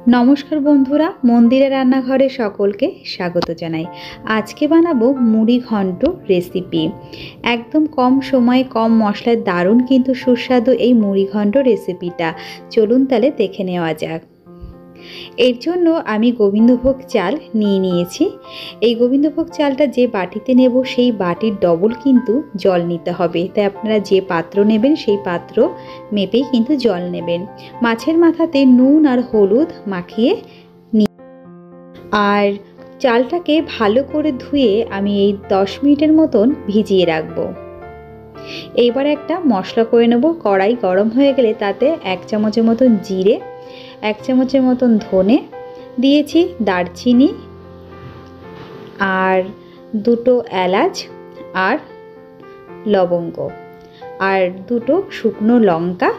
নমস্কার বন্ধুরা, মন্দিরে রান্নাঘরে সকলকে স্বাগত জানাই। আজকে বানাবো মুড়ি ঘন্ট রেসিপি। একদম কম সময়ে কম মশলায় দারুণ কিন্তু সুস্বাদু এই মুড়ি ঘন্ট রেসিপিটা। চলুন তাহলে দেখে নেওয়া যাক। এর জন্য আমি গোবিন্দভোগ চাল নিয়েছি। এই গোবিন্দভোগ চালটা যে বাটিতে নেব সেই বাটির ডবল কিন্তু জল নিতে হবে। তাই আপনারা যে পাত্র নেবেন সেই পাত্র মেপেই কিন্তু জল নেবেন। মাছের মাথাতে নুন আর হলুদ মাখিয়ে আর চালটাকে ভালো করে ধুয়ে আমি এই 10 মিনিটের মতন ভিজিয়ে রাখবো। এইবার একটা মশলা করে নেব। কড়াই গরম হয়ে গেলে তাতে 1 চামচের মতন জিরে, 1 চামচের মতন ধনে দিয়েছি, দারচিনি আর 2টো এলাচ আর লবঙ্গ আর 2টো শুকনো লঙ্কা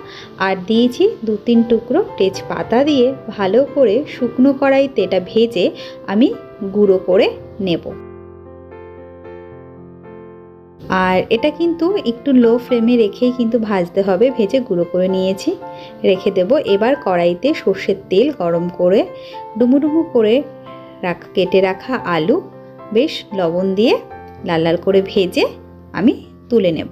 আর দিয়েছি 2-3 টুকরো তেজপাতা দিয়ে ভালো করে শুকনো কড়াইতে এটা ভেজে আমি গুঁড়ো করে নেব। আর এটা কিন্তু একটু লো ফ্লেমে রেখেই কিন্তু ভাজতে হবে। ভেজে গুঁড়ো করে নিয়েছি, রেখে দেব। এবার কড়াইতে সর্ষের তেল গরম করে ডুমো করে কেটে রাখা আলু বেশ লবণ দিয়ে লাল লাল করে ভেজে আমি তুলে নেব।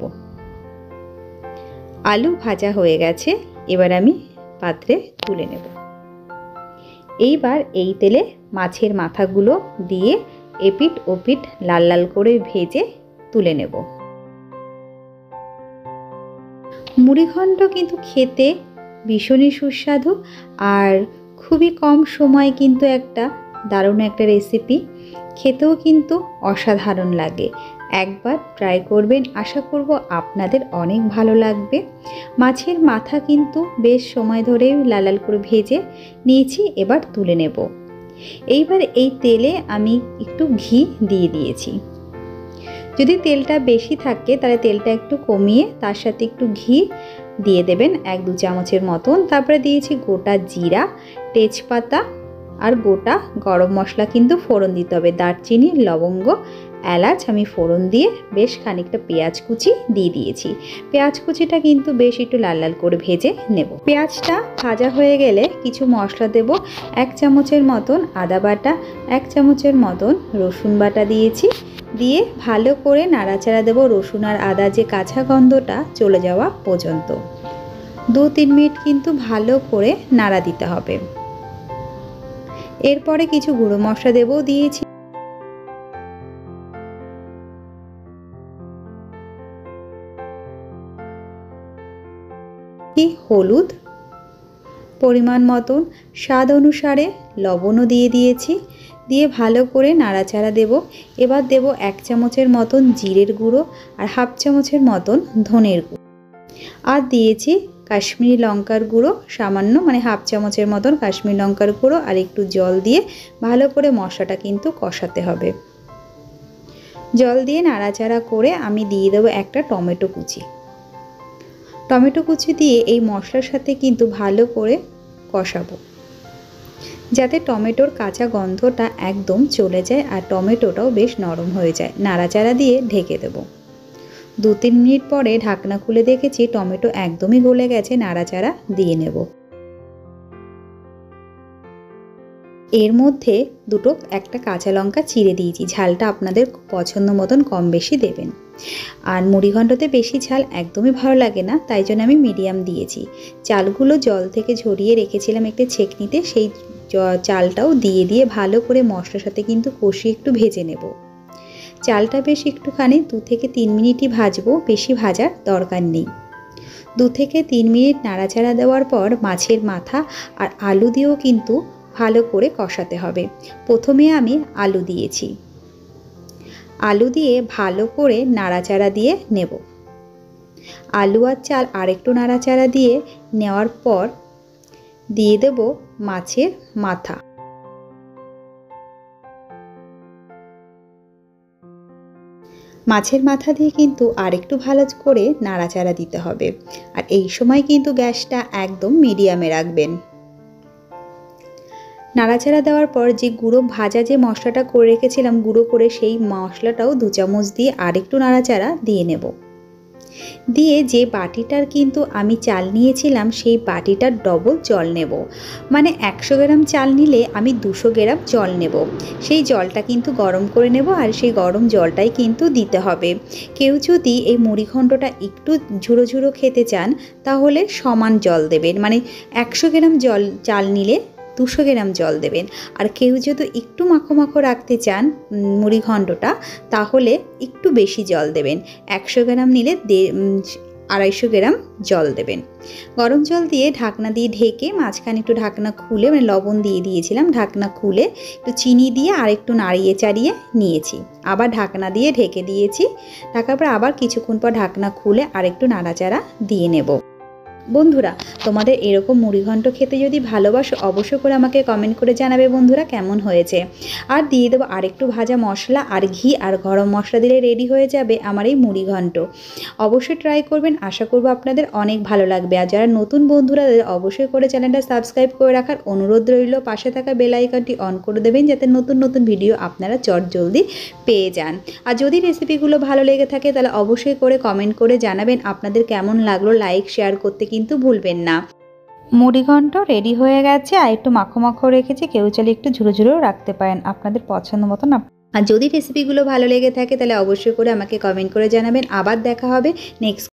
আলু ভাজা হয়ে গেছে, এবার আমি পাত্রে তুলে নেব। এইবার এই তেলে মাছের মাথাগুলো দিয়ে এপিঠ ওপিঠ লাল লাল করে ভেজে তুলে নেব। মুড়িঘণ্ট কিন্তু খেতে ভীষণই সুস্বাদু আর খুবই কম সময় কিন্তু দারুণ একটা রেসিপি। খেতেও কিন্তু অসাধারণ লাগে। একবার ট্রাই করবেন, আশা করব আপনাদের অনেক ভালো লাগবে। মাছের মাথা কিন্তু বেশ সময় ধরে লাল লাল করে ভেজে নিয়েছি, এবার তুলে নেব। এইবার এই তেলে আমি একটু ঘি দিয়ে দিয়েছি। যদি তেলটা বেশি থাকে তাহলে তেলটা একটু কমিয়ে তার সাথে একটু ঘি দিয়ে দেবেন, 1-2 চামচের মতন। তারপরে দিয়েছি গোটা জিরা, তেজপাতা আর গোটা গরম মশলা কিন্তু ফোড়ন দিতে হবে। দারচিনি, লবঙ্গ, এলাচ আমি ফোড়ন দিয়ে বেশ খানিকটা পেঁয়াজ কুচি দিয়ে দিয়েছি। পেঁয়াজ কুচিটা কিন্তু বেশ একটু লাল লাল করে ভেজে নেব। পেঁয়াজটা ভাজা হয়ে গেলে কিছু মশলা দেব। 1 চামচের মতন আদা বাটা, 1 চামচের মতন রসুন বাটা দিয়েছি। দিয়ে ভালো করে নাড়াচাড়া দেব রসুন আর আদা যে কাঁচা গন্ধটা চলে যাওয়া পর্যন্ত। 2-3 মিনিট কিন্তু ভালো করে নাড়া দিতে হবে। এরপরে কিছু গুঁড়ো মশলা দেবো। দিয়েছি হলুদ পরিমাণ মতন, স্বাদ অনুসারে লবণও দিয়ে দিয়েছি। দিয়ে ভালো করে নাড়াচাড়া দেব। এবার দেব 1 চামচের মতন জিরের গুঁড়ো আর 1/2 চামচের মতন ধনের গুঁড়ো আর দিয়েছি কাশ্মীরি লঙ্কার গুঁড়ো সামান্য, 1/2 চামচের মতন কাশ্মীরি লঙ্কার গুঁড়ো আর একটু জল দিয়ে ভালো করে মশলাটা কিন্তু কষাতে হবে। জল দিয়ে নাড়াচাড়া করে আমি দিয়ে দেবো একটা টমেটো কুচি। টমেটো কুচি দিয়ে এই মশলার সাথে কিন্তু ভালো করে কষাবো যাতে টমেটোর কাঁচা গন্ধটা একদম চলে যায় আর টমেটোটাও বেশ নরম হয়ে যায়। নাড়াচাড়া দিয়ে ঢেকে দেব। 2-3 মিনিট পরে ঢাকনা খুলে দেখেছি টমেটো একদমই গলে গেছে। নাড়াচাড়া দিয়ে নেব। এর মধ্যে একটা কাঁচা লঙ্কা চিড়ে দিয়েছি। ঝালটা আপনাদের পছন্দ মতন কম বেশি দেবেন। আর মুড়িঘণ্টতে বেশি ঝাল একদমই ভালো লাগে না, তাই জন্য আমি মিডিয়াম দিয়েছি। চালগুলো জল থেকে ঝরিয়ে রেখেছিলাম একটা ছেঁকনিতে, সেই চালটাও দিয়ে ভালো করে মশলার সাথে কিন্তু কষিয়ে একটু ভেজে নেব। চালটা বেশ একটুখানি 2-3 মিনিটই ভাজবো, বেশি ভাজার দরকার নেই। 2-3 মিনিট নাড়াচাড়া দেওয়ার পর মাছের মাথা আর আলু দিয়েও কিন্তু ভালো করে কষাতে হবে। প্রথমে আমি আলু দিয়েছি। আলু দিয়ে ভালো করে নাড়াচাড়া দিয়ে নেব। আলু আর চাল আরেকটু নাড়াচাড়া দিয়ে নেওয়ার পর দিয়ে দেব মাছের মাথা। মাছের মাথা দিয়ে কিন্তু আরেকটু ভালো করে নাড়াচাড়া দিতে হবে। আর এই সময় কিন্তু গ্যাসটা একদম মিডিয়ামে রাখবেন। নাড়াচাড়া দেওয়ার পর যে ভাজা যে মশলাটা করে রেখেছিলাম গুঁড়ো করে, সেই মশলাটাও 2 চামচ দিয়ে আরেকটু নাড়াচাড়া দিয়ে নেব। দিয়ে যে বাটিটার কিন্তু আমি চাল নিয়েছিলাম সেই বাটিটার ডবল জল নেব। মানে 100 গ্রাম চাল নিলে আমি 200 গ্রাম জল নেব। সেই জলটা কিন্তু গরম করে নেব, আর সেই গরম জলটাই কিন্তু দিতে হবে। কেউ যদি এই মুড়িঘণ্টটা একটু ঝুরো ঝুরো খেতে চান তাহলে সমান জল দেবেন, মানে 100 গ্রাম চাল নিলে 200 গ্রাম জল দেবেন। আর কেউ যদি একটু মাখো মাখো রাখতে চান মুড়িঘণ্টটা তাহলে একটু বেশি জল দেবেন, 100 গ্রাম নিলে 250 গ্রাম জল দেবেন। গরম জল দিয়ে ঢাকনা দিয়ে ঢেকে মাঝখানে একটু ঢাকনা খুলে, মানে লবণ দিয়ে দিয়েছিলাম, ঢাকনা খুলে একটু চিনি দিয়ে আর একটু নাড়িয়ে চাড়িয়ে নিয়েছি। আবার ঢাকনা দিয়ে ঢেকে দিয়েছি। ঢাকার পর আবার কিছুক্ষণ পর ঢাকনা খুলে আর একটু নাড়াচাড়া দিয়ে নেব। বন্ধুরা, তোমাদের এরকম মুড়িঘণ্ট খেতে যদি ভালোবাসো অবশ্যই করে আমাকে কমেন্ট করে জানাবে বন্ধুরা কেমন হয়েছে। আর দিয়ে দেবো আরেকটু ভাজা মশলা আর ঘি আর গরম মশলা দিলে রেডি হয়ে যাবে আমার এই মুড়িঘণ্ট। অবশ্যই ট্রাই করবেন, আশা করব আপনাদের অনেক ভালো লাগবে। আর যারা নতুন বন্ধুরা অবশ্যই করে চ্যানেলটা সাবস্ক্রাইব করে রাখার অনুরোধ রইল। পাশে থাকা বেল আইকনটি অন করে দেবেন যাতে নতুন নতুন ভিডিও আপনারা চটজলদি পেয়ে যান। আর যদি রেসিপিগুলো ভালো লেগে থাকে তাহলে অবশ্যই করে কমেন্ট করে জানাবেন আপনাদের কেমন লাগলো। লাইক শেয়ার করতে কিন্তু ভুলবেন না। মুড়িঘণ্ট রেডি হয়ে গেছে, আর একটু মাখো মাখো রেখেছি, কেউ চাইলে একটু ঝুরো ঝুরোও রাখতে পারেন আপনাদের পছন্দ মতন। আর যদি রেসিপিগুলো ভালো লেগে থাকে তাহলে অবশ্যই করে আমাকে কমেন্ট করে জানাবেন। আবার দেখা হবে নেক্সট